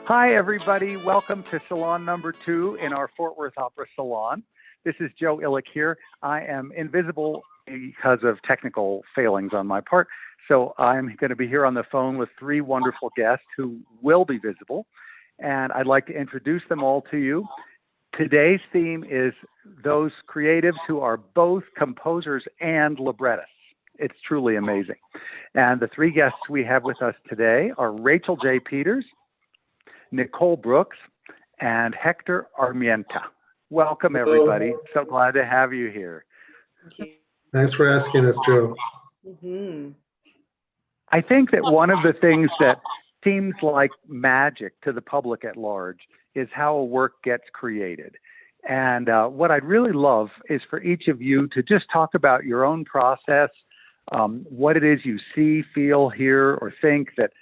Hi, everybody. Welcome to Salon number 2 in our Fort Worth Opera Salon. This is Joe Illick here. I am invisible because of technical failings on my part. So I'm going to be here on the phone with 3 wonderful guests who will be visible. And I'd like to introduce them all to you. Today's theme is those creatives who are both composers and librettists. It's truly amazing. And the 3 guests we have with us today are Rachel J. Peters, Nicole Brooks, and Héctor Armienta. Welcome, everybody. So glad to have you here. Thanks for asking us, Joe. I think that one of the things that seems like magic to the public at large is how a work gets created. And what I'd really love is for each of you to just talk about your own process, what it is you see, feel, hear, or think that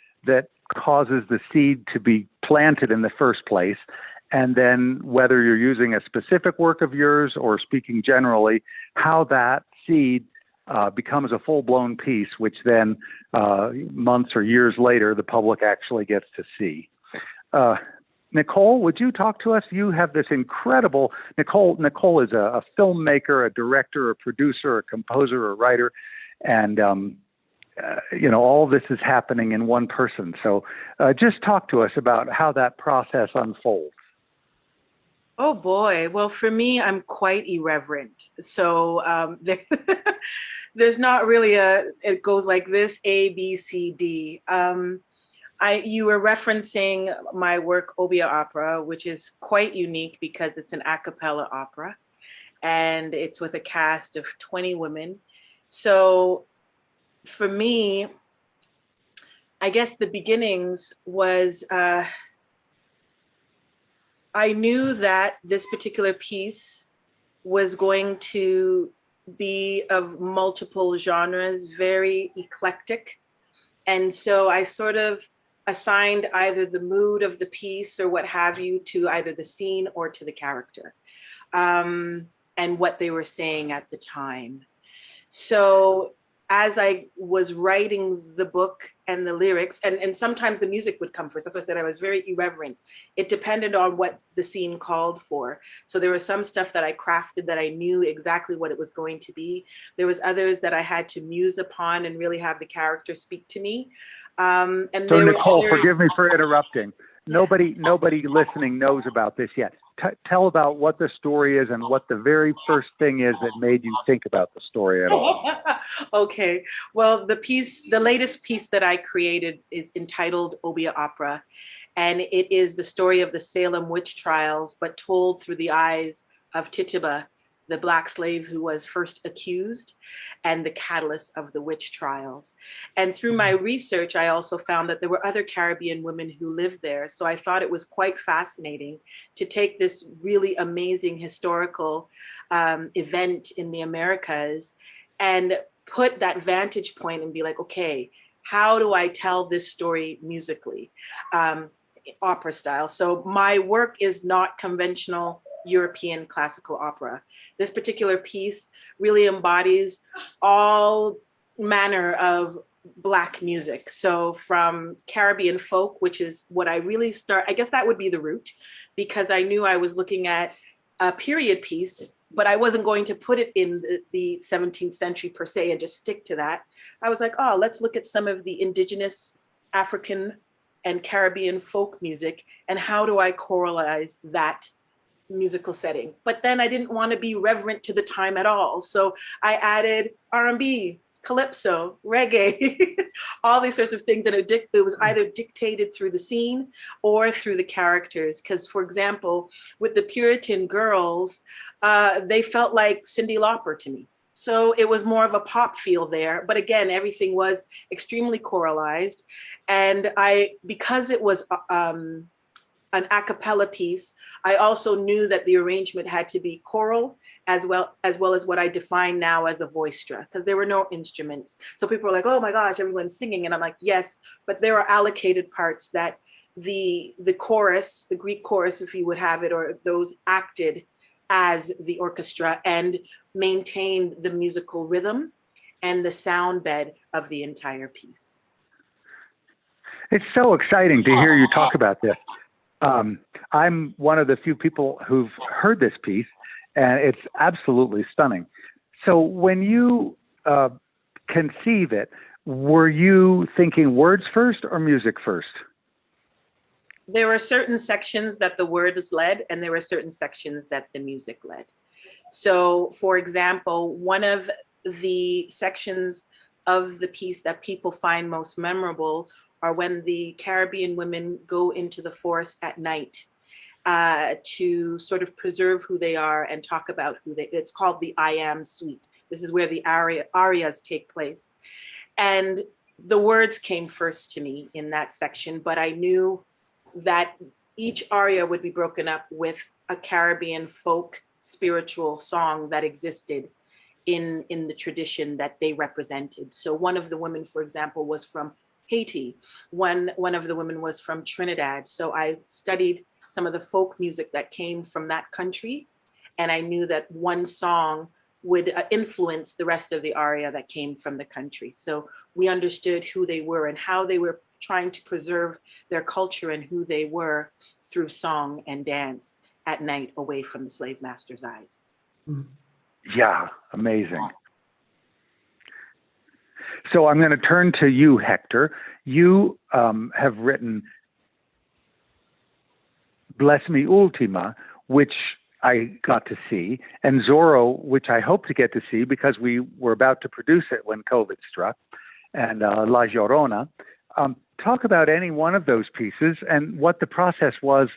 causes the seed to be planted in the first place, and then whether you're using a specific work of yours or speaking generally, how that seed becomes a full-blown piece, which then months or years later, the public actually gets to see. Nicole, would you talk to us? You have this incredible, Nicole is a filmmaker, a director, a producer, a composer, a writer, and all this is happening in one person. So just talk to us about how that process unfolds. Oh boy. Well, for me, I'm quite irreverent. So there's not really it goes like this, A, B, C, D. You were referencing my work, Opera Opera, which is quite unique because it's an a cappella opera and it's with a cast of 20 women. So for me, I guess the beginnings was, I knew that this particular piece was going to be of multiple genres, very eclectic. And so I sort of assigned either the mood of the piece or what have you to either the scene or to the character, and what they were saying at the time. So as I was writing the book and the lyrics, and sometimes the music would come first. That's why I said I was very irreverent. It depended on what the scene called for. So there was some stuff that I crafted that I knew exactly what it was going to be. There was others that I had to muse upon and really have the character speak to me. And so Nicole, forgive me for interrupting. Nobody listening knows about this yet. Tell about what the story is and what the very first thing is that made you think about the story at all. Okay. Well, the latest piece that I created is entitled Opera Opera, and it is the story of the Salem witch trials, but told through the eyes of Tituba, the Black slave who was first accused, and the catalyst of the witch trials. And through my research, I also found that there were other Caribbean women who lived there. So I thought it was quite fascinating to take this really amazing historical event in the Americas and put that vantage point and be like, okay, how do I tell this story musically, opera style? So my work is not conventional European classical opera. This particular piece really embodies all manner of Black music. So from Caribbean folk, which is what I really I guess that would be the root, because I knew I was looking at a period piece, but I wasn't going to put it in the 17th century per se and just stick to that. I was like, oh, let's look at some of the indigenous African and Caribbean folk music, and how do I choralize that musical setting? But then I didn't want to be reverent to the time at all. So I added R&B, calypso, reggae, all these sorts of things. And it was either dictated through the scene or through the characters. Because, for example, with the Puritan girls, they felt like Cyndi Lauper to me. So it was more of a pop feel there. But again, everything was extremely choralized. And because it was an a cappella piece, I also knew that the arrangement had to be choral as well as what I define now as a voistra, because there were no instruments. So people were like, oh my gosh, everyone's singing. And I'm like, yes, but there are allocated parts that the chorus, the Greek chorus, if you would have it, or those acted as the orchestra and maintained the musical rhythm and the sound bed of the entire piece. It's so exciting to hear you talk about this. I'm one of the few people who've heard this piece, and it's absolutely stunning. So when you conceive it, were you thinking words first or music first? There were certain sections that the words led, and there were certain sections that the music led. So, for example, one of the sections of the piece that people find most memorable are when the Caribbean women go into the forest at night to sort of preserve who they are and talk about who they. It's called the I Am Suite. This is where the arias take place. And the words came first to me in that section, but I knew that each aria would be broken up with a Caribbean folk spiritual song that existed in the tradition that they represented. So one of the women, for example, was from Haiti. One of the women was from Trinidad. So I studied some of the folk music that came from that country, and I knew that one song would influence the rest of the aria that came from the country. So we understood who they were and how they were trying to preserve their culture and who they were through song and dance at night away from the slave master's eyes. Yeah, amazing. So I'm going to turn to you, Hector. You have written Bless Me Ultima, which I got to see, and Zorro, which I hope to get to see because we were about to produce it when COVID struck, and La Llorona. Talk about any one of those pieces and what the process was,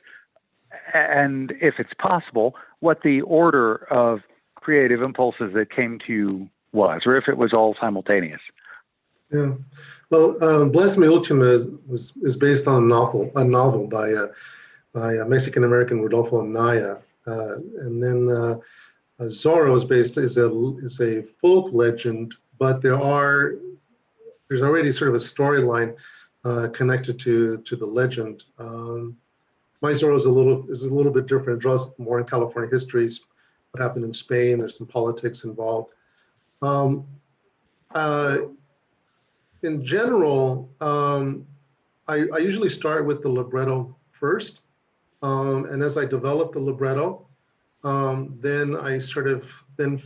and if it's possible, what the order of creative impulses that came to you was, or if it was all simultaneous. Yeah, well, Bless Me Ultima is based on a novel by a Mexican American Rodolfo Anaya, and then Zorro is a folk legend, but there's already sort of a storyline connected to the legend. My Zorro is a little bit different. It draws more on California histories, what happened in Spain. There's some politics involved. In general, I usually start with the libretto first, and as I develop the libretto, then I then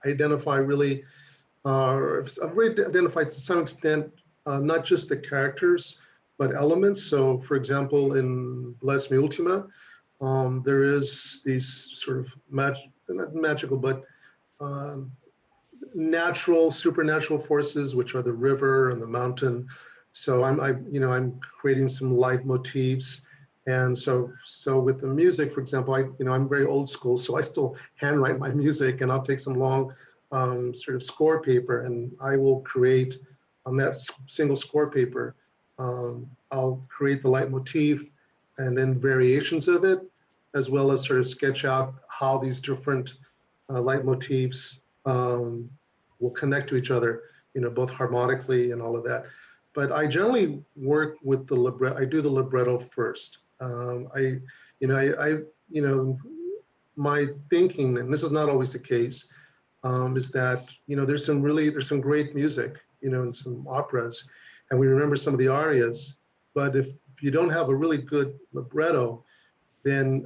identify really, I've really identified to some extent not just the characters but elements. So, for example, in Bless Me Ultima, there is these sort of not magical, but supernatural forces, which are the river and the mountain. So I'm creating some leitmotifs, and so with the music, for example, I'm very old school, so I still handwrite my music, and I'll take some long sort of score paper, and I will create on that single score paper. I'll create the leitmotif and then variations of it, as well as sort of sketch out how these different leitmotifs will connect to each other, both harmonically and all of that. But I generally work with the libretto. I do the libretto first. My thinking, and this is not always the case, is that there's some great music, in some operas, and we remember some of the arias. But if you don't have a really good libretto, then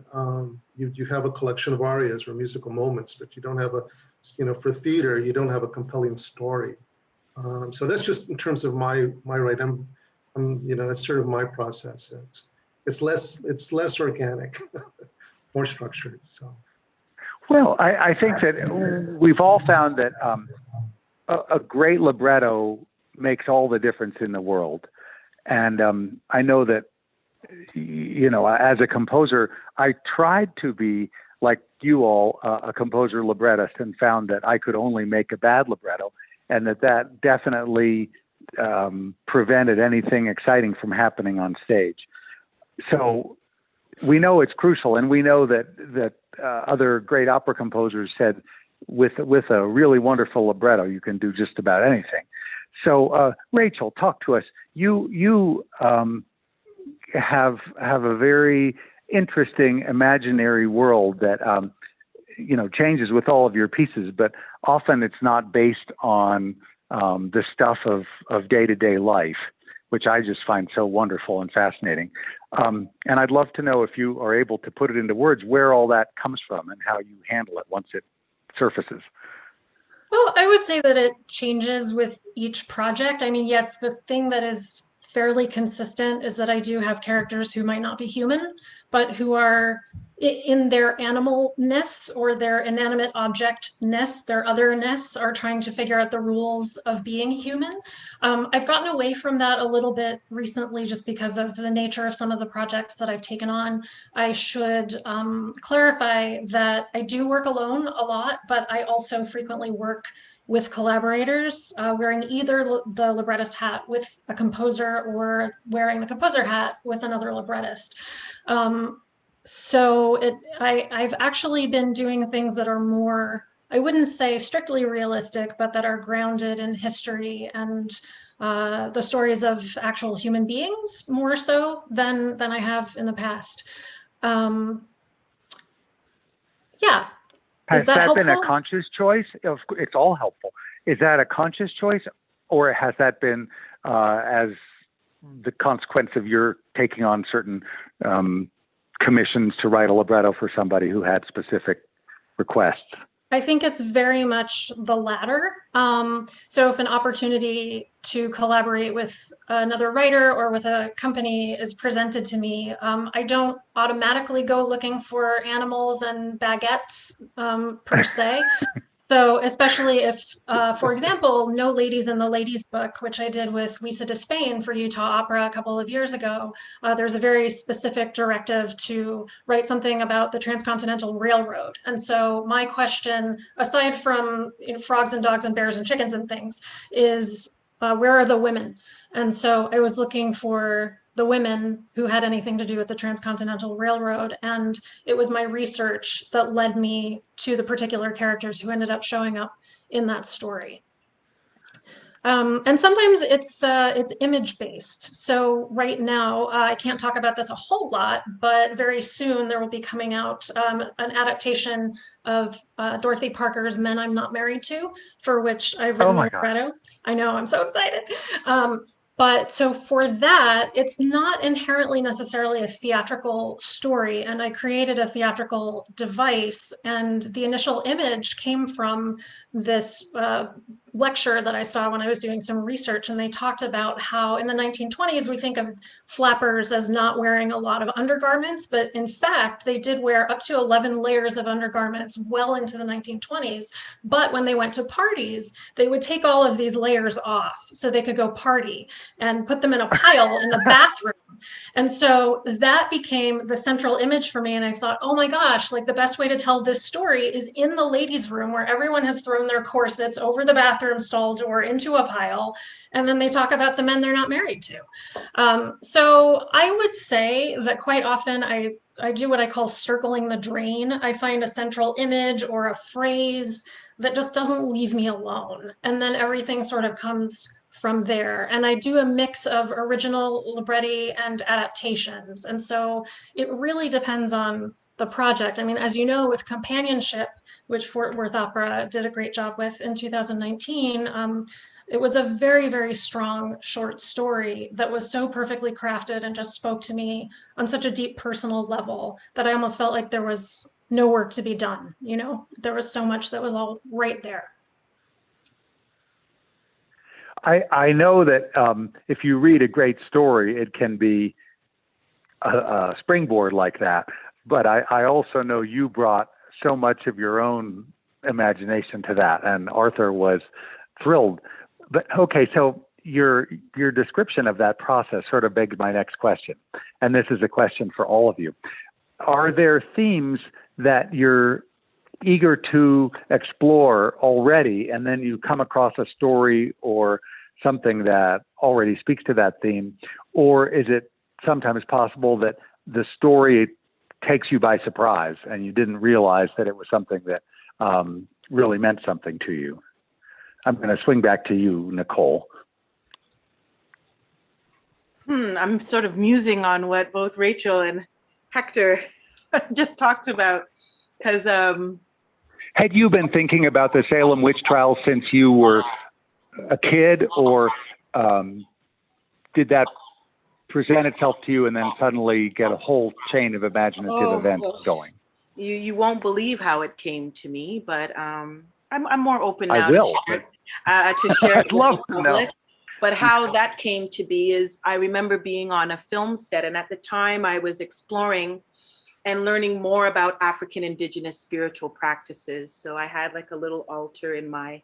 you have a collection of arias or musical moments, but you don't have for theater, you don't have a compelling story. So that's just in terms of my right. That's sort of my process. It's less organic, more structured. So. Well, I think that we've all found that a great libretto makes all the difference in the world, and I know that as a composer, I tried to be like you all, a composer-librettist, and found that I could only make a bad libretto, and that definitely prevented anything exciting from happening on stage. So we know it's crucial, and we know that other great opera composers said with a really wonderful libretto, you can do just about anything. So Rachel, talk to us. You have a very interesting imaginary world that changes with all of your pieces, but often it's not based on the stuff of day-to-day life. which I just find so wonderful and fascinating. And I'd love to know if you are able to put it into words where all that comes from and how you handle it once it surfaces. Well, I would say that it changes with each project. I mean, yes, the thing that is fairly consistent is that I do have characters who might not be human, but who are in their animalness or their inanimate objectness, their otherness, are trying to figure out the rules of being human. I've gotten away from that a little bit recently just because of the nature of some of the projects that I've taken on. I should clarify that I do work alone a lot, but I also frequently work with collaborators, wearing either the librettist hat with a composer or wearing the composer hat with another librettist. So I've actually been doing things that are more, I wouldn't say strictly realistic, but that are grounded in history and the stories of actual human beings more so than I have in the past. Yeah. Has that been a conscious choice? It's all helpful. Is that a conscious choice, or has that been as the consequence of your taking on certain commissions to write a libretto for somebody who had specific requests? I think it's very much the latter. So if an opportunity to collaborate with another writer or with a company is presented to me, I don't automatically go looking for animals and baguettes per se. So especially if, for example, No Ladies in the Ladies book, which I did with Lisa Despain for Utah Opera a couple of years ago, there's a very specific directive to write something about the Transcontinental Railroad. And so my question, aside from frogs and dogs and bears and chickens and things, is where are the women? And so I was looking for the women who had anything to do with the Transcontinental Railroad. And it was my research that led me to the particular characters who ended up showing up in that story. And sometimes it's image-based. So right now, I can't talk about this a whole lot, but very soon there will be coming out an adaptation of Dorothy Parker's Men I'm Not Married To, for which I've written a libretto. I know, I'm so excited. But so for that, it's not inherently necessarily a theatrical story. And I created a theatrical device. And the initial image came from this lecture that I saw when I was doing some research. And they talked about how in the 1920s, we think of flappers as not wearing a lot of undergarments. But in fact, they did wear up to 11 layers of undergarments well into the 1920s. But when they went to parties, they would take all of these layers off so they could go party and put them in a pile in the bathroom. And so that became the central image for me. And I thought, oh my gosh, like the best way to tell this story is in the ladies' room where everyone has thrown their corsets over the bathroom stall door into a pile. And then they talk about the men they're not married to. So I would say that quite often I do what I call circling the drain. I find a central image or a phrase that just doesn't leave me alone. And then everything sort of comes from there. And I do a mix of original libretti and adaptations. And so it really depends on the project. I mean, as you know, with Companionship, which Fort Worth Opera did a great job with in 2019, it was a very, very strong short story that was so perfectly crafted and just spoke to me on such a deep personal level that I almost felt like there was no work to be done. You know, there was so much that was all right there. I know that if you read a great story, it can be a springboard like that. But I also know you brought so much of your own imagination to that, and Arthur was thrilled. But okay, so your description of that process sort of begs my next question, and this is a question for all of you. Are there themes that you're eager to explore already, and then you come across a story or something that already speaks to that theme? Or is it sometimes possible that the story takes you by surprise and you didn't realize that it was something that really meant something to you? I'm going to swing back to you, Nicole. I'm sort of musing on what both Rachel and Hector just talked about, because had you been thinking about the Salem witch trials since you were a kid, or did that present itself to you and then suddenly get a whole chain of imaginative events going? You won't believe how it came to me, but I'm more open I now will, to share I'd love to know. But how that came to be is I remember being on a film set, and at the time I was exploring and learning more about African indigenous spiritual practices. So I had like a little altar in my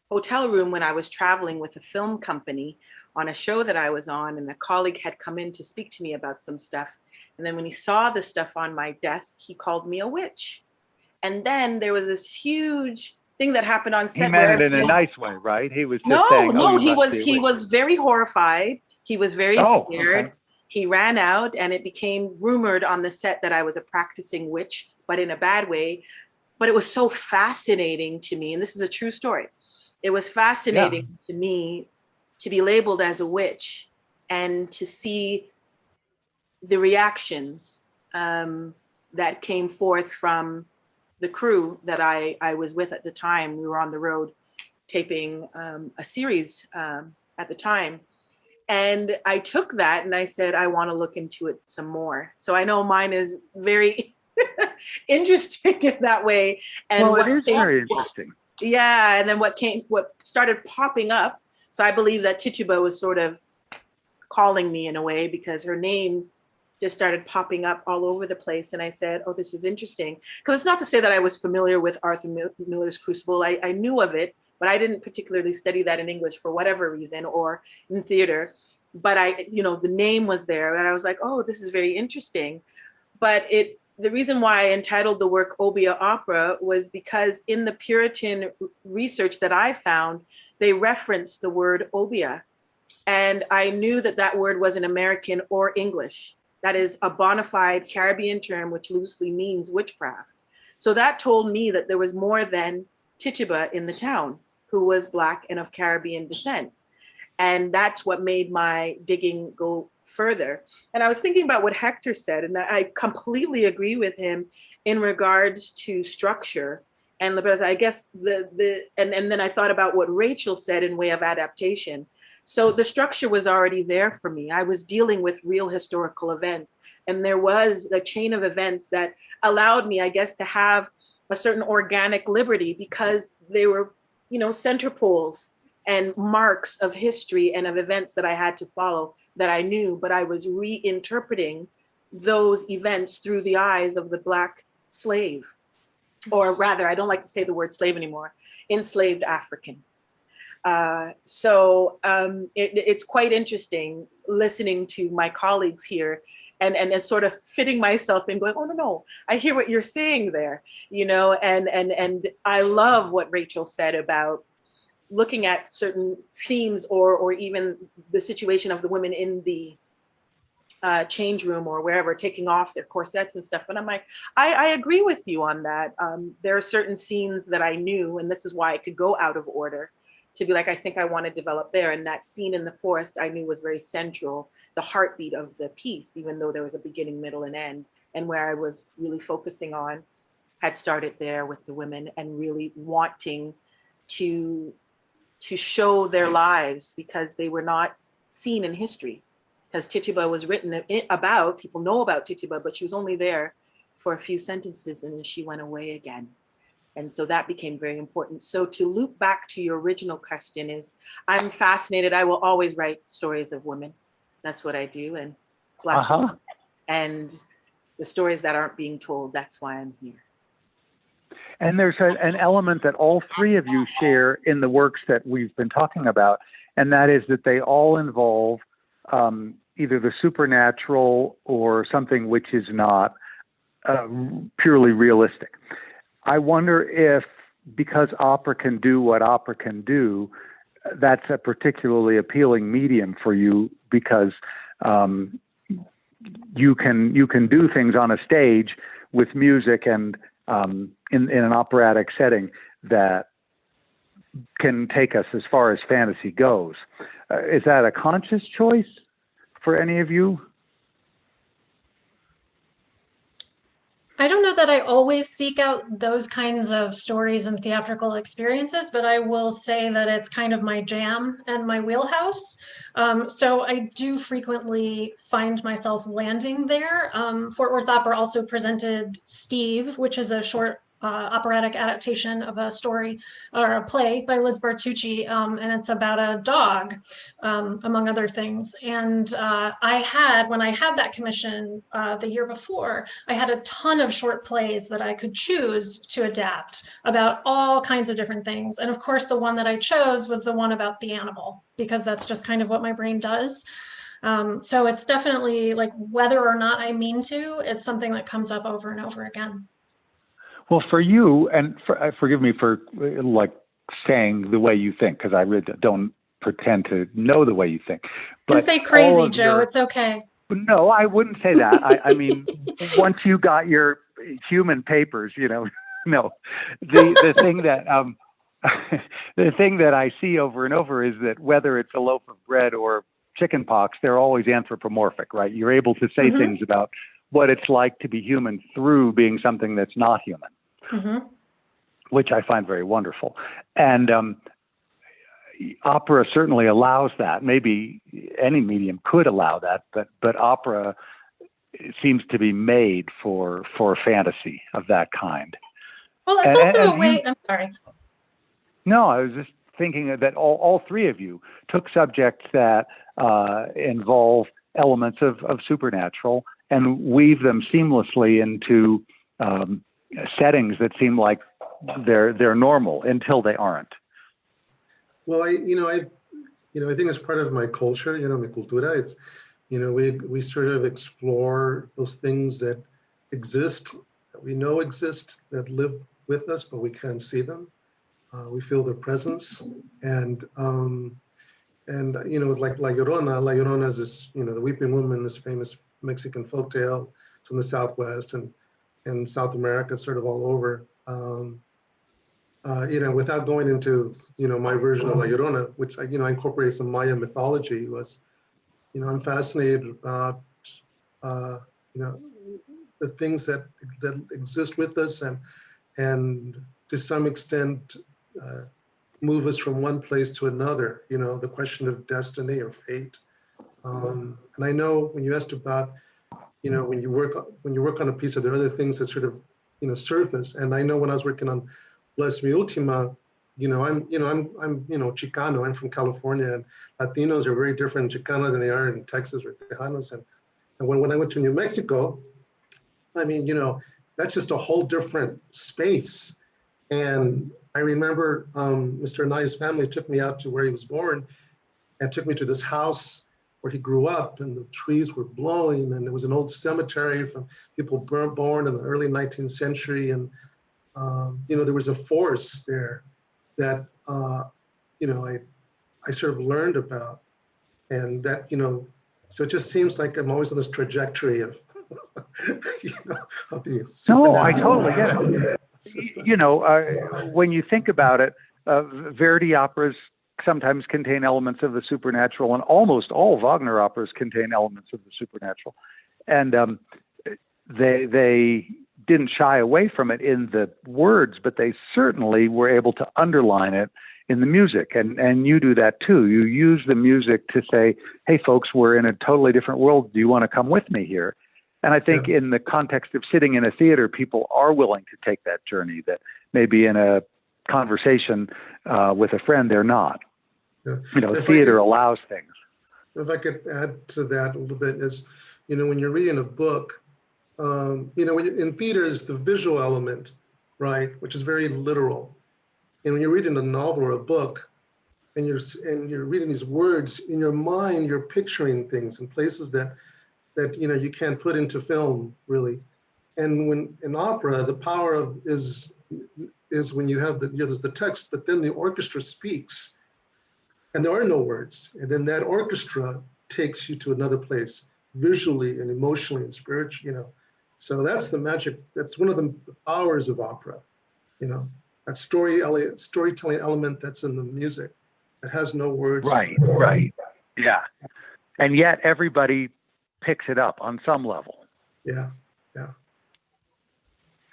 hotel room when I was traveling with a film company on a show that I was on, and a colleague had come in to speak to me about some stuff. And then when he saw the stuff on my desk, he called me a witch. And then there was this huge thing that happened on set. He meant it in a nice way, right? He was just saying, he was very horrified. He was very scared. Okay. He ran out, and it became rumored on the set that I was a practicing witch, but in a bad way. But it was so fascinating to me, and this is a true story. It was fascinating to me to be labeled as a witch and to see the reactions that came forth from the crew that I was with at the time. We were on the road taping a series at the time. And I took that and I said, I want to look into it some more. So I know mine is very interesting in that way. And well, it is very interesting. Yeah, and then what started popping up. So I believe that Tituba was sort of calling me in a way, because her name just started popping up all over the place. And I said, oh, this is interesting. Because it's not to say that I was familiar with Arthur Miller's Crucible. I knew of it, but I didn't particularly study that in English for whatever reason, or in theater. But the name was there, and I was like, oh, this is very interesting. But the reason why I entitled the work Obia Opera was because in the Puritan research that I found, they referenced the word Obia. And I knew that that word wasn't American or English. That is a bona fide Caribbean term, which loosely means witchcraft. So that told me that there was more than Tituba in the town, who was Black and of Caribbean descent. And that's what made my digging go further. And I was thinking about what Hector said, and I completely agree with him in regards to structure. And I guess and then I thought about what Rachel said in way of adaptation. So the structure was already there for me. I was dealing with real historical events, and there was a chain of events that allowed me, I guess, to have a certain organic liberty, because they were, center poles and marks of history and of events that I had to follow that I knew, but I was reinterpreting those events through the eyes of the Black slave, or rather, I don't like to say the word slave anymore, enslaved African. It's quite interesting listening to my colleagues here and sort of fitting myself in, going, oh, no, I hear what you're saying there, and I love what Rachel said about looking at certain themes or even the situation of the women in the change room or wherever, taking off their corsets and stuff. And I'm like, I agree with you on that. There are certain scenes that I knew, and this is why I could go out of order, to be like, I think I want to develop there. And that scene in the forest I knew was very central, the heartbeat of the piece, even though there was a beginning, middle, and end. And where I was really focusing on had started there with the women and really wanting to show their lives, because they were not seen in history. Because Tituba was written about, people know about Tituba, but she was only there for a few sentences and then she went away again. And so that became very important. So to loop back to your original question is, I'm fascinated. I will always write stories of women. That's what I do. And Black women. And the stories that aren't being told, that's why I'm here. And there's an element that all three of you share in the works that we've been talking about, and that is that they all involve either the supernatural or something which is not purely realistic. I wonder if, because opera can do what opera can do, that's a particularly appealing medium for you, because you can do things on a stage with music and in an operatic setting that can take us as far as fantasy goes. Is that a conscious choice for any of you? I don't know that I always seek out those kinds of stories and theatrical experiences, but I will say that it's kind of my jam and my wheelhouse. So I do frequently find myself landing there. Fort Worth Opera also presented Steve, which is a short operatic adaptation of a story or a play by Liz Bartucci, and it's about a dog, among other things. And when I had that commission the year before, I had a ton of short plays that I could choose to adapt about all kinds of different things. And of course, the one that I chose was the one about the animal, because that's just kind of what my brain does. So it's definitely like, whether or not I mean to, it's something that comes up over and over again. Well, for you, and forgive me for like saying the way you think, because I really don't pretend to know the way you think. But you can say crazy, Joe. It's okay. No, I wouldn't say that. I mean, once you got your human papers, no. The thing that the thing that I see over and over is that whether it's a loaf of bread or chicken pox, they're always anthropomorphic, right? You're able to say things about what it's like to be human through being something that's not human, which I find very wonderful. And opera certainly allows that. Maybe any medium could allow that, but opera seems to be made for fantasy of that kind. Well, it's also a way. I'm sorry. No, I was just thinking that all three of you took subjects that involve elements of supernatural and weave them seamlessly into settings that seem like they're normal until they aren't. Well, I think it's part of my culture, mi cultura. It's, we sort of explore those things that exist, that we know exist, that live with us, but we can't see them. We feel their presence, and it's like La Llorona. La Llorona is this, the weeping woman, this famous Mexican folktale. It's in the Southwest and South America, sort of all over. Without going into, my version of La Llorona, which I incorporate some Maya mythology, was, I'm fascinated about, the things that exist with us and to some extent move us from one place to another, the question of destiny or fate. And I know when you asked about, when you work on a piece, there are other things that sort of, surface. And I know when I was working on Bless Me Ultima, I'm Chicano. I'm from California, and Latinos are very different in Chicano than they are in Texas or Tejanos. And when I went to New Mexico, I mean, that's just a whole different space. And I remember Mr. Anai's family took me out to where he was born and took me to this house where he grew up, and the trees were blowing, and it was an old cemetery from people born in the early 19th century. And there was a force there that, I sort of learned about, and that, so it just seems like I'm always on this trajectory of, of being No, I totally get it. When you think about it, Verdi operas sometimes contain elements of the supernatural, and almost all Wagner operas contain elements of the supernatural. And they didn't shy away from it in the words, but they certainly were able to underline it in the music. And you do that too. You use the music to say, hey, folks, we're in a totally different world. Do you want to come with me here? And I think in the context of sitting in a theater, people are willing to take that journey that maybe in a conversation with a friend, they're not. Yeah. Theater allows things. If I could add to that a little bit is, when you're reading a book, when in theater is the visual element, right, which is very literal. And when you're reading a novel or a book, and you're reading these words in your mind, you're picturing things in places that you can't put into film really. And when in opera, the power of is when you have there's the text, but then the orchestra speaks, and there are no words, and then that orchestra takes you to another place, visually and emotionally and spiritually. So that's the magic. That's one of the powers of opera. That storytelling element that's in the music that has no words. Right. Yeah. And yet everybody picks it up on some level. Yeah.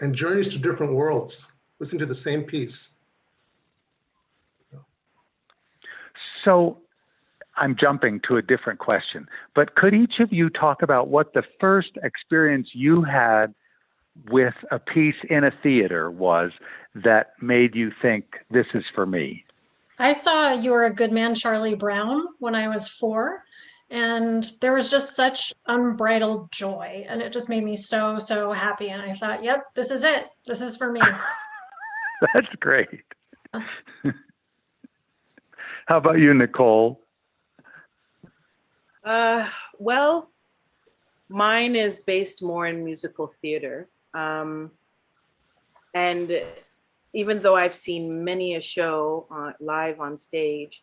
and journeys to different worlds. Listen to the same piece. So I'm jumping to a different question, but could each of you talk about what the first experience you had with a piece in a theater was that made you think, this is for me? I saw You're a Good Man, Charlie Brown when I was 4, and there was just such unbridled joy, and it just made me so, so happy. And I thought, yep, this is it. This is for me. That's great. How about you, Nicole? Well, mine is based more in musical theater. And even though I've seen many a show live on stage,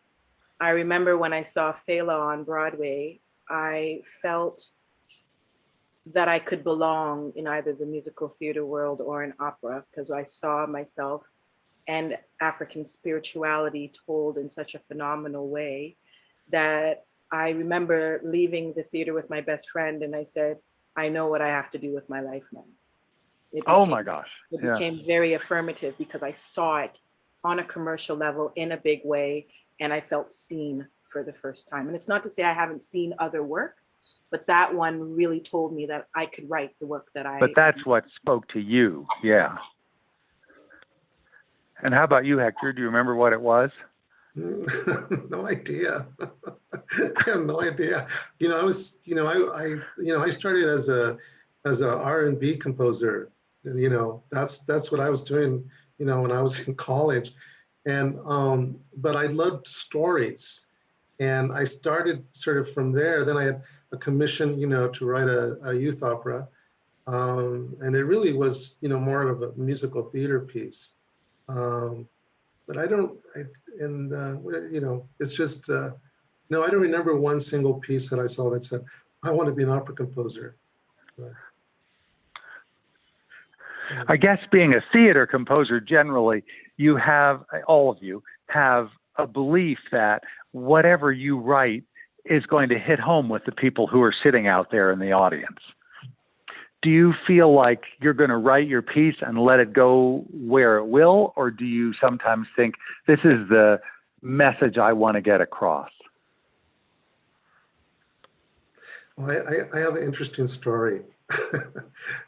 I remember when I saw Fela on Broadway, I felt that I could belong in either the musical theater world or in opera, because I saw myself and African spirituality told in such a phenomenal way that I remember leaving the theater with my best friend, and I said, I know what I have to do with my life now. Oh my gosh. It became very affirmative because I saw it on a commercial level in a big way, and I felt seen for the first time. And it's not to say I haven't seen other work, but that one really told me that I could write the work that I... But that's what spoke to you, yeah. And how about you, Hector? Do you remember what it was? No idea. I have no idea. You know, I started as a R&B composer. And, you know, that's what I was doing, you know, when I was in college. And but I loved stories, and I started sort of from there. Then I had a commission, you know, to write a youth opera, and it really was, you know, more of a musical theater piece. But you know, it's just, no, I don't remember one single piece that I saw that said, I want to be an opera composer. But, so. I guess being a theater composer, generally, you have, all of you, have a belief that whatever you write is going to hit home with the people who are sitting out there in the audience. Do you feel like you're going to write your piece and let it go where it will, or do you sometimes think this is the message I want to get across? Well, I have an interesting story.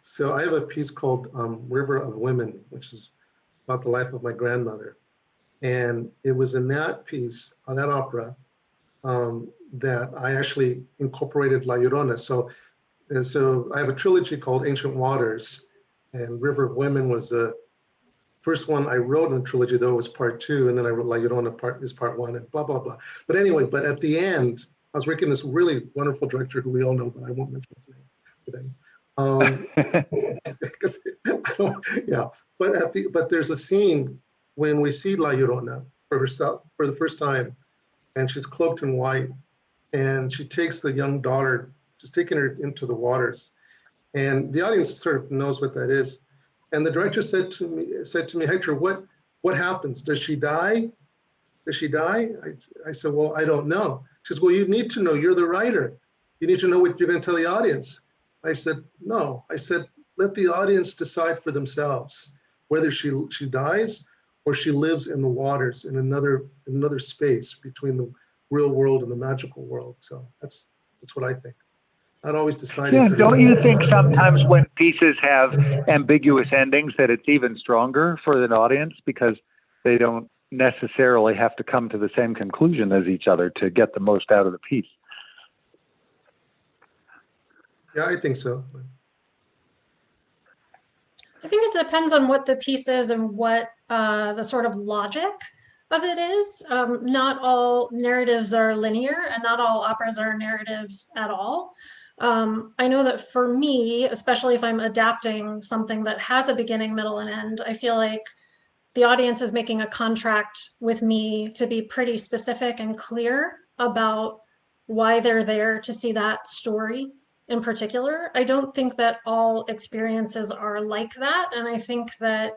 So I have a piece called River of Women, which is about the life of my grandmother. And it was in that piece, that opera, that I actually incorporated La Llorona. So I have a trilogy called Ancient Waters, and River of Women was the first one I wrote in the trilogy, though it was part 2, and then I wrote La Llorona part 1, and blah, blah, blah. But anyway, but at the end, I was working with this really wonderful director who we all know, but I won't mention his name today. Because yeah, but there's a scene when we see La Llorona for herself for the first time, and she's cloaked in white, and she takes the young daughter, just taking her into the waters, and the audience sort of knows what that is. And the director said to me, Hector, what happens? Does she die? Does she die? I said, well, I don't know. She says, well, you need to know. You're the writer. You need to know what you're going to tell the audience. I said, no. I said, let the audience decide for themselves whether she dies or she lives in the waters in another space between the real world and the magical world. So that's what I think. Not always deciding. Yeah, don't you think sometimes when pieces have ambiguous endings that it's even stronger for an audience because they don't necessarily have to come to the same conclusion as each other to get the most out of the piece? Yeah, I think so. I think it depends on what the piece is and what the sort of logic of it is. Not all narratives are linear, and not all operas are narrative at all. I know that for me, especially if I'm adapting something that has a beginning, middle, and end, I feel like the audience is making a contract with me to be pretty specific and clear about why they're there to see that story in particular. I don't think that all experiences are like that. And I think that,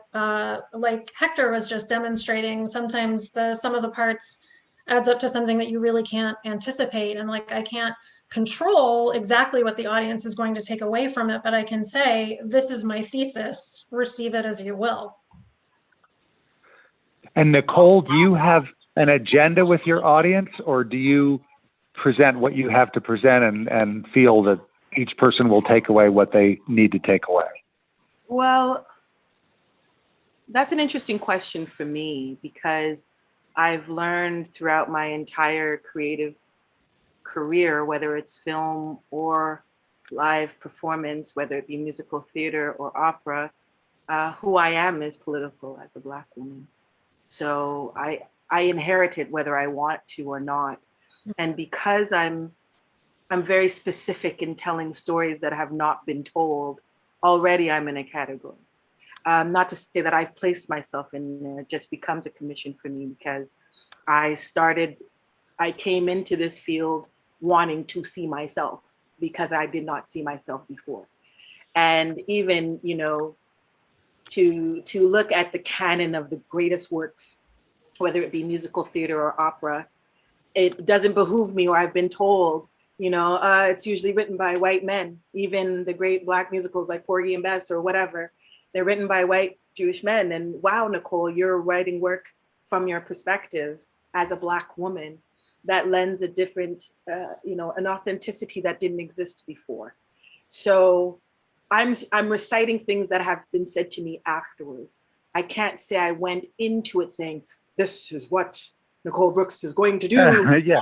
like Hector was just demonstrating, sometimes the sum of the parts adds up to something that you really can't anticipate. And like, I can't control exactly what the audience is going to take away from it, but I can say, this is my thesis, receive it as you will. And Nicole, do you have an agenda with your audience, or do you present what you have to present and feel that each person will take away what they need to take away? Well, that's an interesting question for me, because I've learned throughout my entire creative career, whether it's film or live performance, whether it be musical theater or opera, who I am is political as a Black woman. So I inherit it whether I want to or not. And because I'm very specific in telling stories that have not been told, already I'm in a category. Not to say that I've placed myself in there, it just becomes a commission for me, because I came into this field wanting to see myself, because I did not see myself before. And even, you know, to look at the canon of the greatest works, whether it be musical theater or opera, it doesn't behoove me, or I've been told, you know, it's usually written by white men. Even the great Black musicals like Porgy and Bess or whatever, they're written by white Jewish men. And wow, Nicole, you're writing work from your perspective as a Black woman that lends a different, you know, an authenticity that didn't exist before. So I'm reciting things that have been said to me afterwards. I can't say I went into it saying, this is what Nicole Brooks is going to do. Yeah.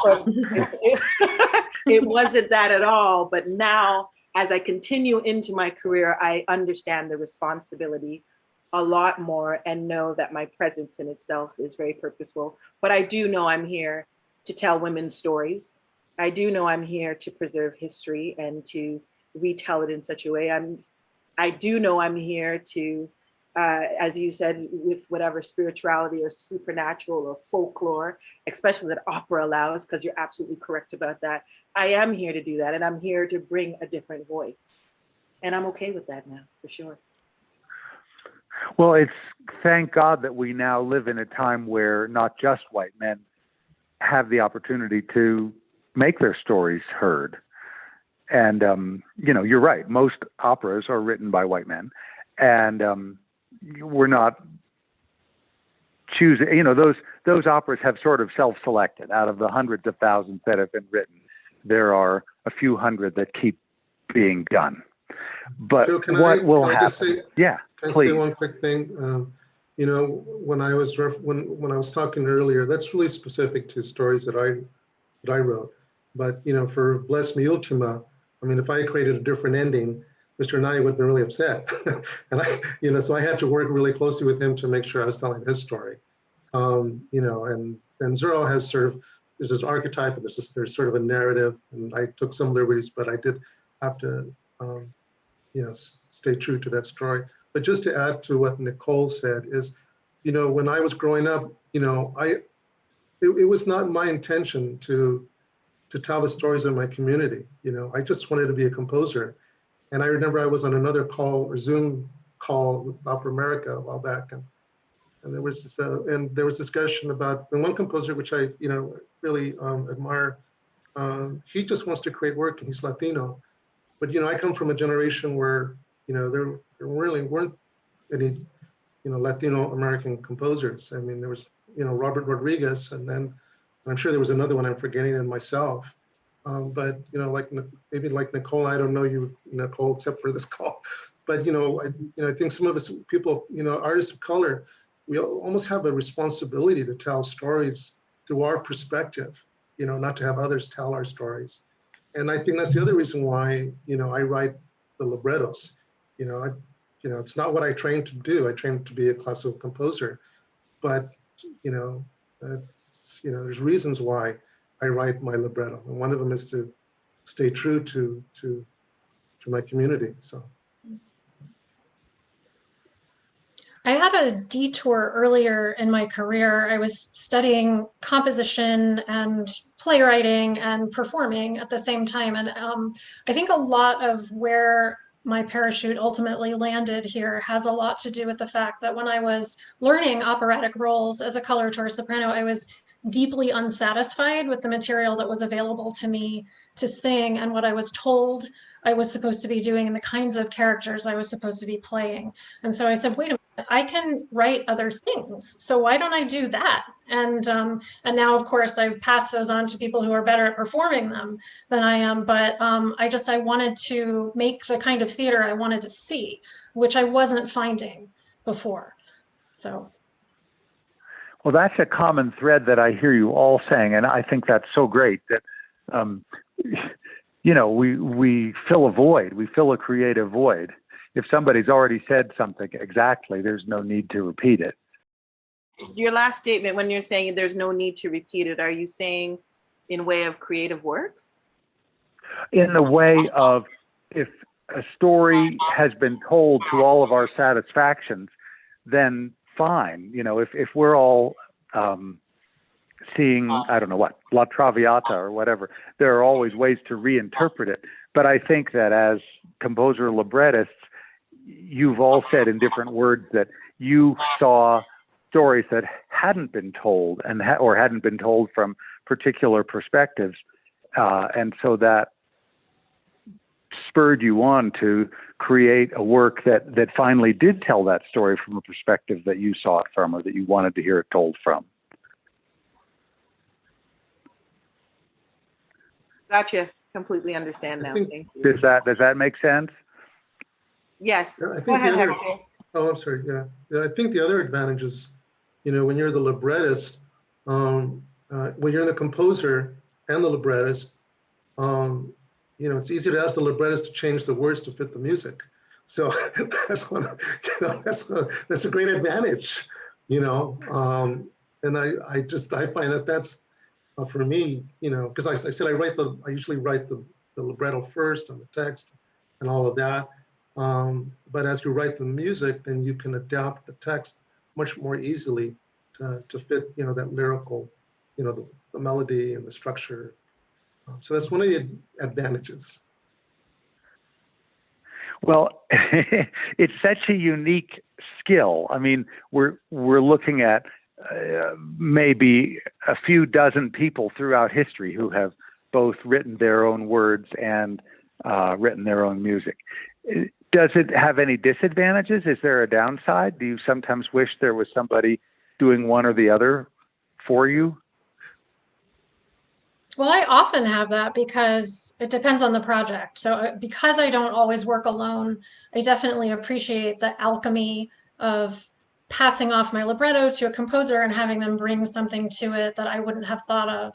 It wasn't that at all. But now, as I continue into my career, I understand the responsibility a lot more and know that my presence in itself is very purposeful. But I do know I'm here to tell women's stories. I do know I'm here to preserve history and to retell it in such a way. I do know I'm here to, as you said, with whatever spirituality or supernatural or folklore, especially that opera allows, because you're absolutely correct about that. I am here to do that, and I'm here to bring a different voice. And I'm okay with that now, for sure. Well, it's thank God that we now live in a time where not just white men have the opportunity to make their stories heard. And, you know, you're right. Most operas are written by white men. And we're not choosing, you know, those operas have sort of self-selected. Out of the hundreds of thousands that have been written, there are a few hundred that keep being done. But Joe, what will happen? Can I say one quick thing? You know, when I was talking earlier, that's really specific to stories that I wrote. But you know, for Bless Me Ultima, I mean, if I created a different ending, Mr. Nye would have been really upset. And you know, so I had to work really closely with him to make sure I was telling his story. You know, and Zero has sort of, there's this archetype, and there's sort of a narrative, and I took some liberties, but I did have to, you know, stay true to that story. But just to add to what Nicole said is, you know, when I was growing up, you know, it was not my intention to tell the stories of my community. You know, I just wanted to be a composer. And I remember I was on another call or Zoom call with Opera America a while back, and there was this discussion about, and one composer which I, you know, really admire. He just wants to create work, and he's Latino. But you know, I come from a generation where, you know, there really weren't any, you know, Latino American composers. I mean, there was, you know, Robert Rodriguez, and then I'm sure there was another one I'm forgetting, and myself. But you know, maybe like Nicole, I don't know you, Nicole, except for this call. But you know, I think some of us people, you know, artists of color, we almost have a responsibility to tell stories through our perspective. You know, not to have others tell our stories. And I think that's the other reason why, you know, I write the librettos. You know, it's not what I trained to do. I trained to be a classical composer, but you know, there's reasons why I write my libretto, and one of them is to stay true to my community. So. I had a detour earlier in my career. I was studying composition and playwriting and performing at the same time. And I think a lot of where my parachute ultimately landed here has a lot to do with the fact that when I was learning operatic roles as a coloratura soprano, I was deeply unsatisfied with the material that was available to me to sing and what I was told I was supposed to be doing and the kinds of characters I was supposed to be playing. And so I said, wait a minute, I can write other things. So why don't I do that? And now, of course, I've passed those on to people who are better at performing them than I am. But I wanted to make the kind of theater I wanted to see, which I wasn't finding before. So. Well, that's a common thread that I hear you all saying, and I think that's so great that, you know, we fill a void, we fill a creative void. If somebody's already said something exactly, there's no need to repeat it. Your last statement, when you're saying there's no need to repeat it, are you saying in way of creative works? In the way of, if a story has been told to all of our satisfactions, then fine. You know, if we're all seeing, I don't know what, La Traviata or whatever, there are always ways to reinterpret it. But I think that as composer-librettists, you've all said in different words that you saw stories that hadn't been told or hadn't been told from particular perspectives. And so that spurred you on to create a work that finally did tell that story from a perspective that you saw it from or that you wanted to hear it told from. Gotcha. Completely understand now. Thank you. Does that make sense? Yes. Yeah, I think Go ahead, the other, Hector. oh, I'm sorry. Yeah. I think the other advantage is, you know, when you're the librettist, when you're the composer and the librettist, you know, it's easy to ask the librettist to change the words to fit the music. So that's one, you know, that's a great advantage, you know. And I find that that's for me, you know, because I said I usually write the libretto first and the text and all of that. But as you write the music, then you can adapt the text much more easily to fit, you know, that lyrical, you know, the melody and the structure. So that's one of the advantages. Well, it's such a unique skill. I mean, we're looking at maybe a few dozen people throughout history who have both written their own words and written their own music. Does it have any disadvantages? Is there a downside? Do you sometimes wish there was somebody doing one or the other for you? Well, I often have that because it depends on the project. So because I don't always work alone, I definitely appreciate the alchemy of passing off my libretto to a composer and having them bring something to it that I wouldn't have thought of.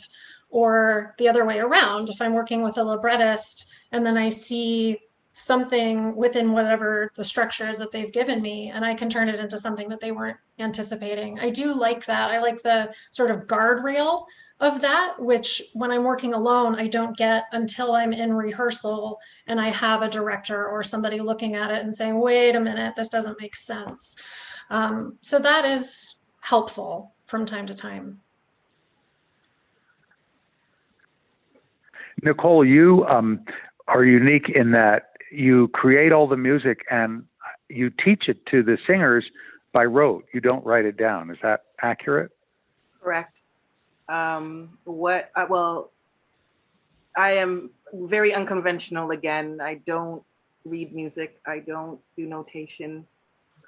Or the other way around, if I'm working with a librettist and then I see something within whatever the structure is that they've given me, and I can turn it into something that they weren't anticipating. I do like that. I like the sort of guardrail of that, which when I'm working alone, I don't get until I'm in rehearsal and I have a director or somebody looking at it and saying, wait a minute, this doesn't make sense. So that is helpful from time to time. Nicole, you are unique in that you create all the music and you teach it to the singers by rote. You don't write it down. Is that accurate? Correct. Well, I am very unconventional again. I don't read music. I don't do notation.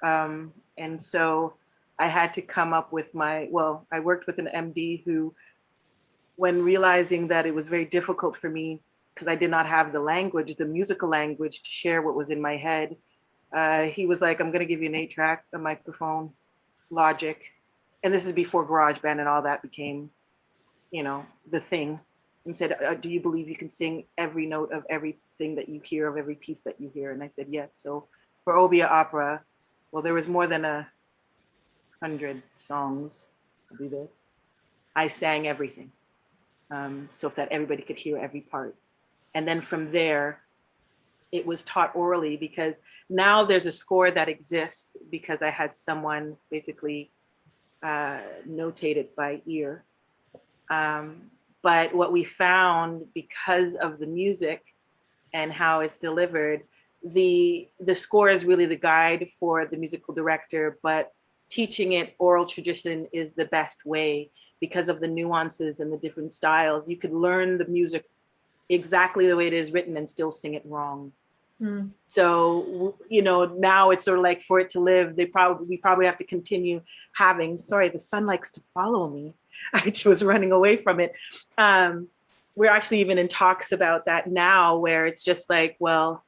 And so I had to come up with I worked with an MD who, when realizing that it was very difficult for me because I did not have the language, the musical language to share what was in my head, he was like, I'm going to give you an 8-track, a microphone, Logic. And this is before GarageBand and all that became, you know, the thing, and said, do you believe you can sing every note of everything that you hear, of every piece that you hear? And I said, yes. So for Obeah Opera, well, there was more than 100 songs. I'll do this. I sang everything. So that everybody could hear every part. And then from there, it was taught orally, because now there's a score that exists because I had someone basically notate it by ear. But what we found, because of the music and how it's delivered, the score is really the guide for the musical director, but teaching it oral tradition is the best way, because of the nuances and the different styles. You could learn the music exactly the way it is written and still sing it wrong. Mm. So, you know, now it's sort of like, for it to live, we probably have to continue having, sorry, the sun likes to follow me. I just was running away from it. We're actually even in talks about that now, where it's just like, well,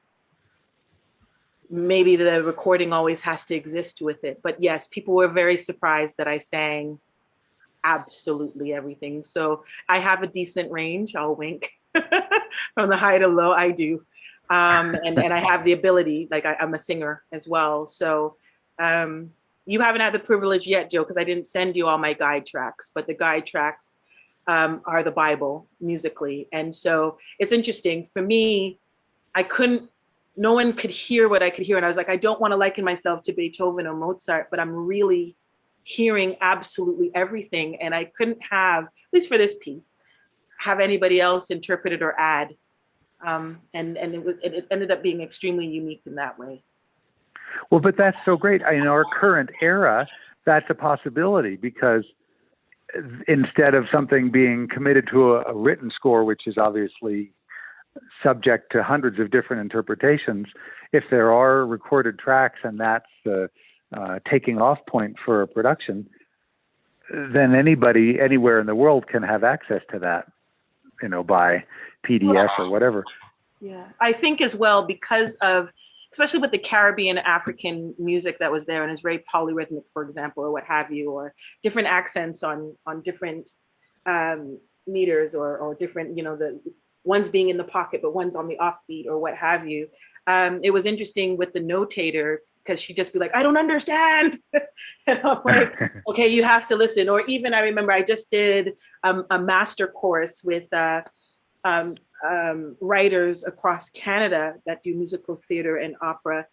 maybe the recording always has to exist with it. But yes, people were very surprised that I sang absolutely everything. So I have a decent range, I'll wink, from the high to low, I do. And I have the ability, like I'm a singer as well. So you haven't had the privilege yet, Joe, because I didn't send you all my guide tracks, but the guide tracks are the Bible musically. And so it's interesting for me, no one could hear what I could hear. And I was like, I don't want to liken myself to Beethoven or Mozart, but I'm really hearing absolutely everything. And I couldn't have, at least for this piece, have anybody else interpret it or add. And it ended up being extremely unique in that way. Well, but that's so great. In our current era, that's a possibility, because instead of something being committed to a written score, which is obviously subject to hundreds of different interpretations, if there are recorded tracks and that's the taking off point for a production, then anybody anywhere in the world can have access to that, you know, by PDF or whatever. Yeah, I think as well, because of, especially with the Caribbean African music that was there and is very polyrhythmic, for example, or what have you, or different accents on different meters, or different, you know, the one's being in the pocket, but one's on the offbeat or what have you. It was interesting with the notator, because she'd just be like, I don't understand. And I'm like, okay, you have to listen. Or even I remember I just did a master course with writers across Canada that do musical theater and opera.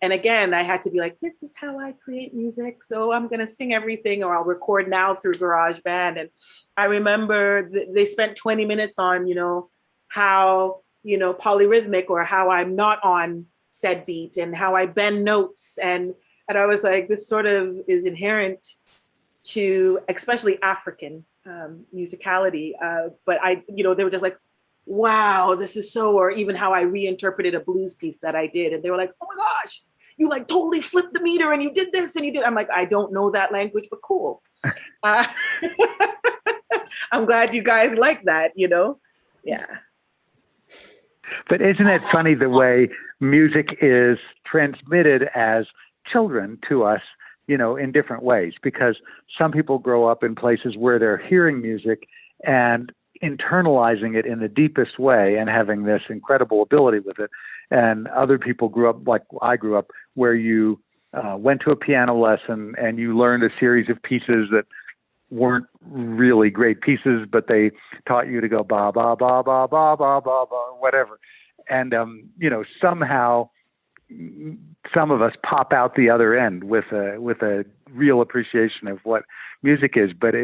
And again, I had to be like, this is how I create music. So I'm going to sing everything, or I'll record now through GarageBand. And I remember they spent 20 minutes on, you know, how, you know, polyrhythmic, or how I'm not on said beat, and how I bend notes. And I was like, this sort of is inherent to especially African musicality. But you know, they were just like, wow, this is so, or even how I reinterpreted a blues piece that I did. And they were like, oh my gosh, you like totally flipped the meter and you did this and you did. I'm like, I don't know that language, but cool. I'm glad you guys like that, you know? Yeah. But isn't it funny the way music is transmitted as children to us, you know, in different ways? Because some people grow up in places where they're hearing music and internalizing it in the deepest way and having this incredible ability with it. And other people grew up like I grew up, where you went to a piano lesson and you learned a series of pieces that weren't really great pieces, but they taught you to go ba ba ba ba ba ba ba ba, whatever. And you know, somehow some of us pop out the other end with a real appreciation of what music is. But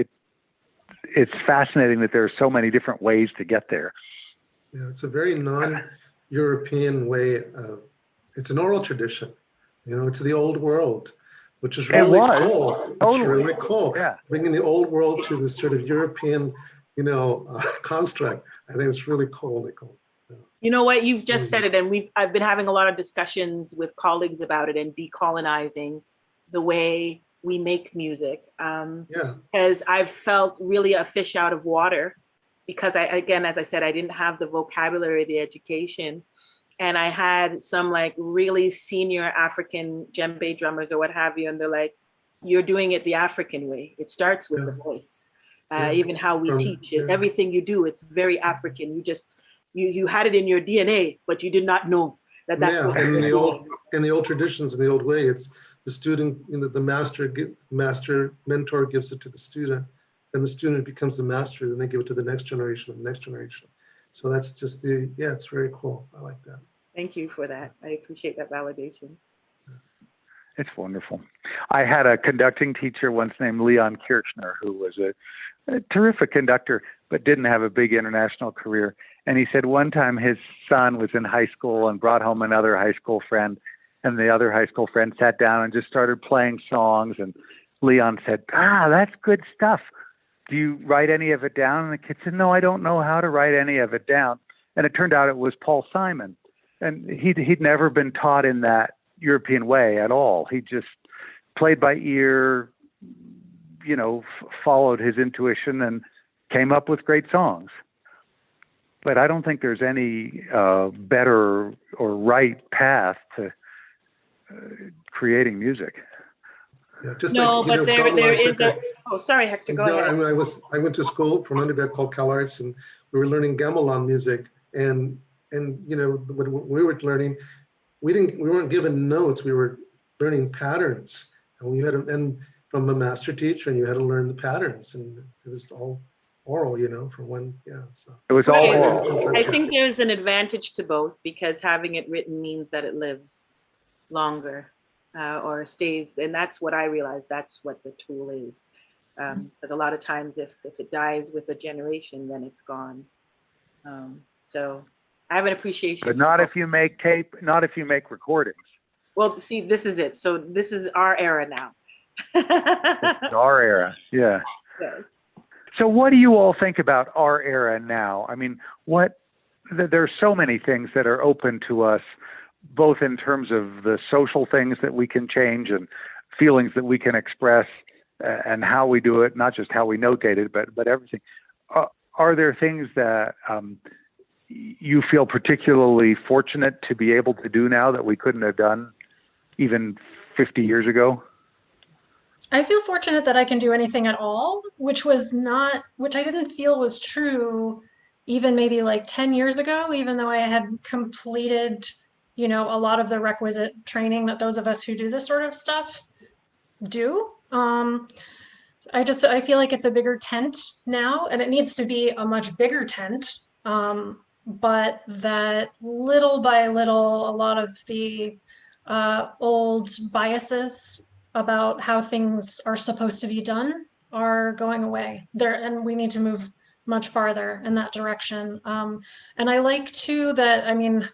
it's fascinating that there are so many different ways to get there. Yeah, it's a very non-European way of, it's an oral tradition. You know, it's the old world, which is really cool. It's really cool. Yeah. Bringing the old world to this sort of European, you know, construct. I think it's really cool, Nicole. Yeah. You know what? You've just said it, and I've been having a lot of discussions with colleagues about it and decolonizing the way we make music. Because I've felt really a fish out of water, because again, as I said, I didn't have the vocabulary, the education. And I had some like really senior African djembe drummers or what have you. And they're like, you're doing it the African way. It starts with the voice. Even how we teach it, everything you do, it's very African. You just, you had it in your DNA, but you did not know that's what and in the old traditions, in the old way, it's the student, you know, the master mentor gives it to the student, and the student becomes the master, then they give it to the next generation and the next generation. So that's just it's very cool. I like that. Thank you for that. I appreciate that validation. It's wonderful. I had a conducting teacher once named Leon Kirchner, who was a terrific conductor, but didn't have a big international career. And he said one time his son was in high school and brought home another high school friend, and the other high school friend sat down and just started playing songs. And Leon said, that's good stuff. do you write any of it down? And the kid said, no, I don't know how to write any of it down. And it turned out it was Paul Simon. And he'd never been taught in that European way at all. He just played by ear, you know, followed his intuition and came up with great songs. But I don't think there's any better or right path to creating music. Yeah, just no, like, but there is a, oh, sorry, Hector, go ahead. I mean, I went to school from undergrad called Cal Arts, and we were learning gamelan music, and you know, when we were learning, we weren't given notes, we were learning patterns, and we had and from a master teacher, and you had to learn the patterns, and it was all oral, you know, for one, yeah. So it was all oral. I think there's an advantage to both, because having it written means that it lives longer. Or stays, and that's what I realized, that's what the tool is. Because a lot of times if it dies with a generation, then it's gone. So I have an appreciation. But not if you make tape, not if you make recordings. Well, see, this is it. So this is our era now. It's our era, yeah. Yes. So what do you all think about our era now? I mean, there's so many things that are open to us, both in terms of the social things that we can change and feelings that we can express and how we do it, not just how we notate it, but everything. Are there things that you feel particularly fortunate to be able to do now that we couldn't have done even 50 years ago? I feel fortunate that I can do anything at all, which I didn't feel was true even maybe like 10 years ago, even though I had completed, you know, a lot of the requisite training that those of us who do this sort of stuff do. I feel like it's a bigger tent now, and it needs to be a much bigger tent. But that little by little, a lot of the old biases about how things are supposed to be done are going away there, and we need to move much farther in that direction. And I like too that, I mean,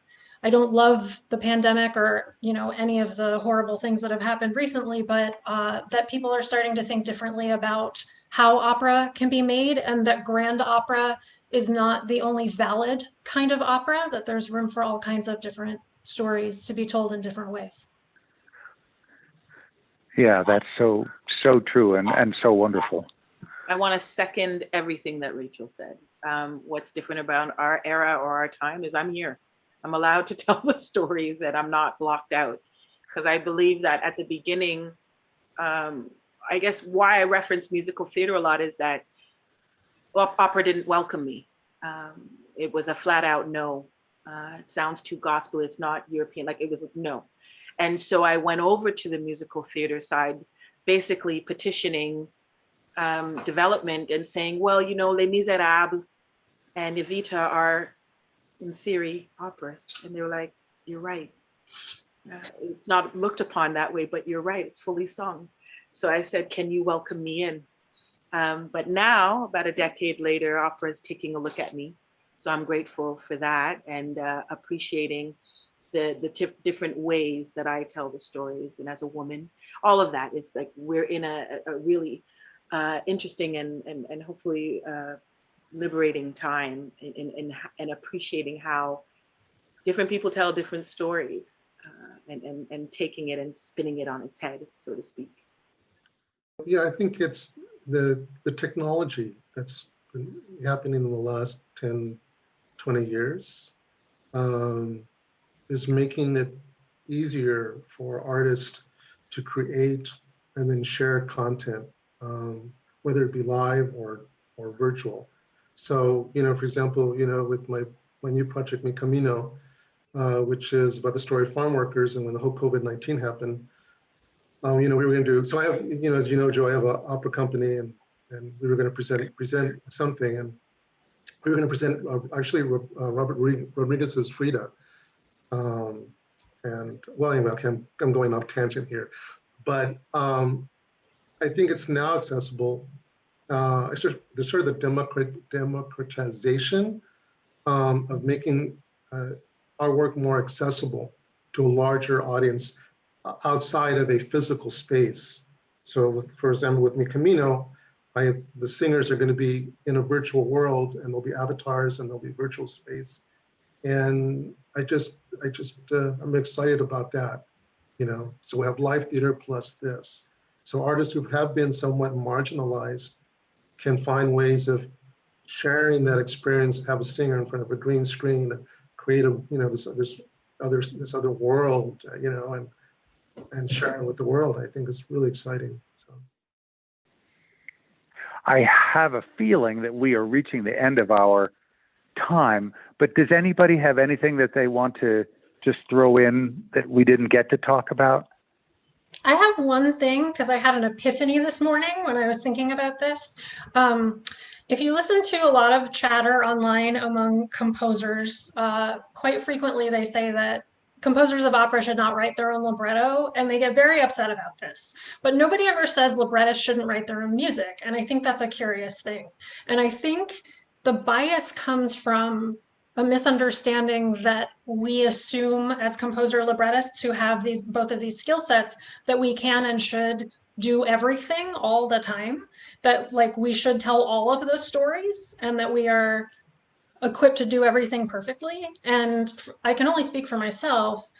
I don't love the pandemic or, you know, any of the horrible things that have happened recently, but that people are starting to think differently about how opera can be made, and that grand opera is not the only valid kind of opera, that there's room for all kinds of different stories to be told in different ways. Yeah, that's so true and so wonderful. I want to second everything that Rachel said. What's different about our era or our time is I'm here. I'm allowed to tell the stories, and I'm not blocked out. Because I believe that at the beginning, I guess why I reference musical theater a lot is that opera didn't welcome me. It was a flat out no. It sounds too gospel. It's not European. Like, it was no. And so I went over to the musical theater side, basically petitioning development and saying, well, you know, Les Miserables and Evita are, in theory, operas. And they were like, you're right. It's not looked upon that way, but you're right. It's fully sung. So I said, can you welcome me in? But now, about a decade later, opera is taking a look at me. So I'm grateful for that, and appreciating the different ways that I tell the stories. And as a woman, all of that, it's like we're in a really interesting and hopefully liberating time in appreciating how different people tell different stories, and taking it and spinning it on its head, so to speak. Yeah, I think it's the technology that's been happening in the last 10, 20 years is making it easier for artists to create and then share content, whether it be live or virtual. So, you know, for example, you know, with my new project, Mi Camino, which is about the story of farm workers, and when the whole COVID-19 happened, you know, we were going to do, so I have, you know, as you know, Joe, I have an opera company, and we were going to present something, and we were going to present actually Robert Rodriguez's Frida. And well, anyway, okay, I'm going off tangent here, but I think it's now accessible. There's sort of the democratization of making our work more accessible to a larger audience outside of a physical space. So, for example, with Mi Camino, the singers are going to be in a virtual world, and there'll be avatars and there'll be virtual space. And I'm excited about that, So we have live theater plus this. So artists who have been somewhat marginalized can find ways of sharing that experience, have a singer in front of a green screen, create this other world, and share it with the world. I think it's really exciting. So. I have a feeling that we are reaching the end of our time, but does anybody have anything that they want to just throw in that we didn't get to talk about? I have one thing, because I had an epiphany this morning when I was thinking about this. If you listen to a lot of chatter online among composers, quite frequently they say that composers of opera should not write their own libretto, and they get very upset about this. But nobody ever says librettists shouldn't write their own music, and I think that's a curious thing. And I think the bias comes from a misunderstanding that we assume as composer-librettists who have both of these skill sets that we can and should do everything all the time, that like we should tell all of those stories and that we are equipped to do everything perfectly. And I can only speak for myself,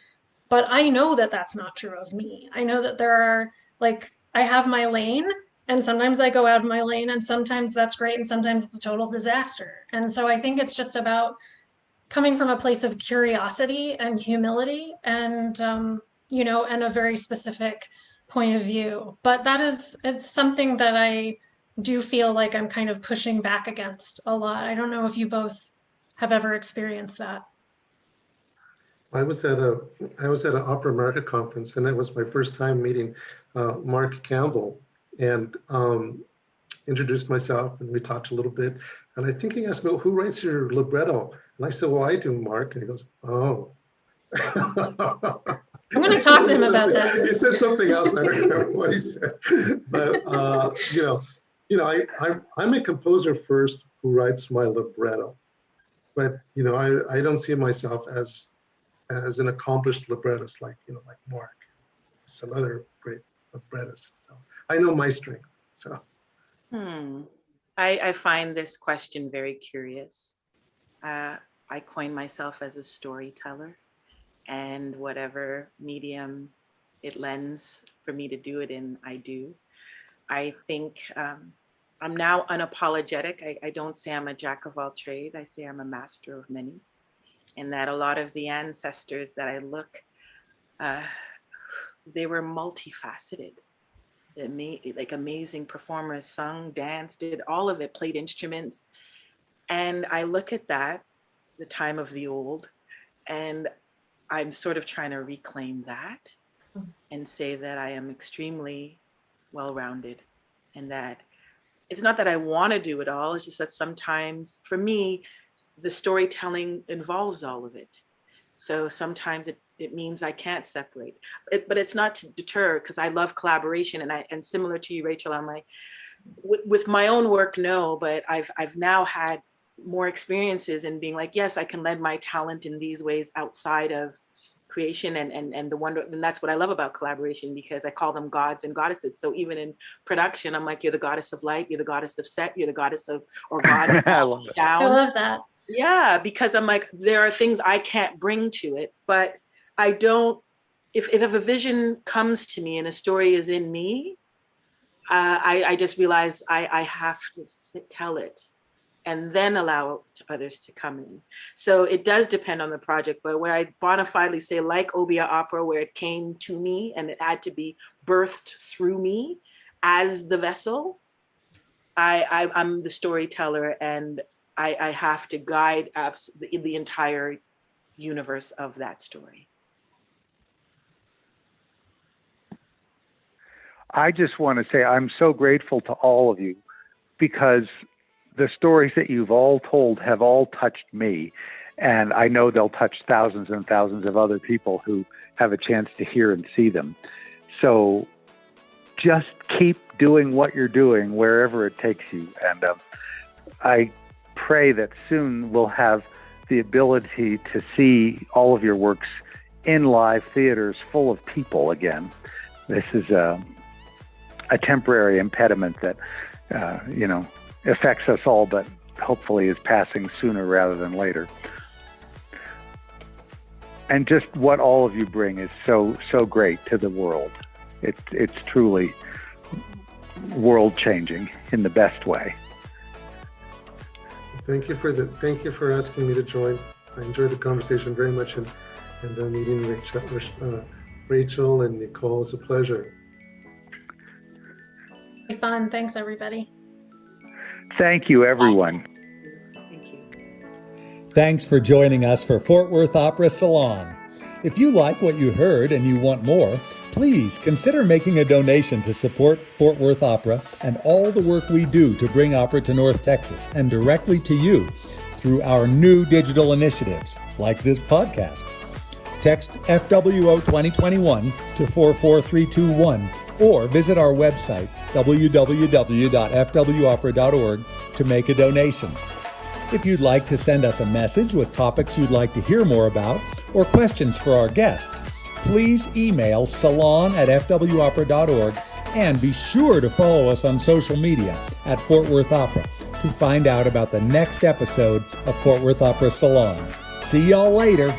but I know that that's not true of me. I know that there are, I have my lane, and sometimes I go out of my lane, and sometimes that's great, and sometimes it's a total disaster. And so I think it's just about coming from a place of curiosity and humility and, and a very specific point of view. But it's something that I do feel like I'm kind of pushing back against a lot. I don't know if you both have ever experienced that. I was at an Opera America conference, and it was my first time meeting Mark Campbell, and introduced myself, and we talked a little bit. And I think he asked me, well, who writes your libretto? And I said, well, I do, Mark. And he goes, oh. I'm going to talk to him about that. He said something else. I don't remember what he said. But, I'm a composer first who writes my libretto. But, I don't see myself as an accomplished librettist like Mark. Some other great librettist. So I know my strength. So. I find this question very curious. I coin myself as a storyteller, and whatever medium it lends for me to do it in, I do. I think I'm now unapologetic. I don't say I'm a jack of all trades. I say I'm a master of many, and that a lot of the ancestors that I look, they were multifaceted. Amazing performers, sung, danced, did all of it, played instruments. And I look at that, the time of the old, and I'm sort of trying to reclaim that and say that I am extremely well-rounded, and that it's not that I want to do it all, it's just that sometimes, for me, the storytelling involves all of it. So sometimes it means I can't separate, but it's not to deter, because I love collaboration, and similar to you, Rachel, I'm like, with my own work, no, but I've now had more experiences in being like, yes, I can lend my talent in these ways outside of creation, and the wonder, and that's what I love about collaboration, because I call them gods and goddesses. So even in production, I'm like, you're the goddess of light, you're the goddess of set, you're the goddess of, or god of sound. I love that. Yeah, because I'm like, there are things I can't bring to it, but I don't, if a vision comes to me and a story is in me, I just realize I have to tell it and then allow others to come in. So it does depend on the project, but where I bona fidely say, like Obeah Opera, where it came to me and it had to be birthed through me as the vessel, I'm the storyteller, and I have to guide the entire universe of that story. I just want to say I'm so grateful to all of you, because the stories that you've all told have all touched me. And I know they'll touch thousands and thousands of other people who have a chance to hear and see them. So just keep doing what you're doing wherever it takes you. And I pray that soon we'll have the ability to see all of your works in live theaters full of people again. This is a temporary impediment that affects us all, but hopefully is passing sooner rather than later. And just what all of you bring is so great to the world. It's truly world changing in the best way. Thank you for asking me to join. I enjoyed the conversation very much, and meeting Rachel and Nicole is a pleasure. Fun. Thanks, everybody. Thank you, everyone. Thank you. Thanks for joining us for Fort Worth Opera Salon. If you like what you heard and you want more, please consider making a donation to support Fort Worth Opera and all the work we do to bring opera to North Texas and directly to you through our new digital initiatives, like this podcast. Text FWO 2021 to 44321 or visit our website, www.fwopera.org, to make a donation. If you'd like to send us a message with topics you'd like to hear more about or questions for our guests, please email salon@fwopera.org and be sure to follow us on social media at Fort Worth Opera to find out about the next episode of Fort Worth Opera Salon. See y'all later.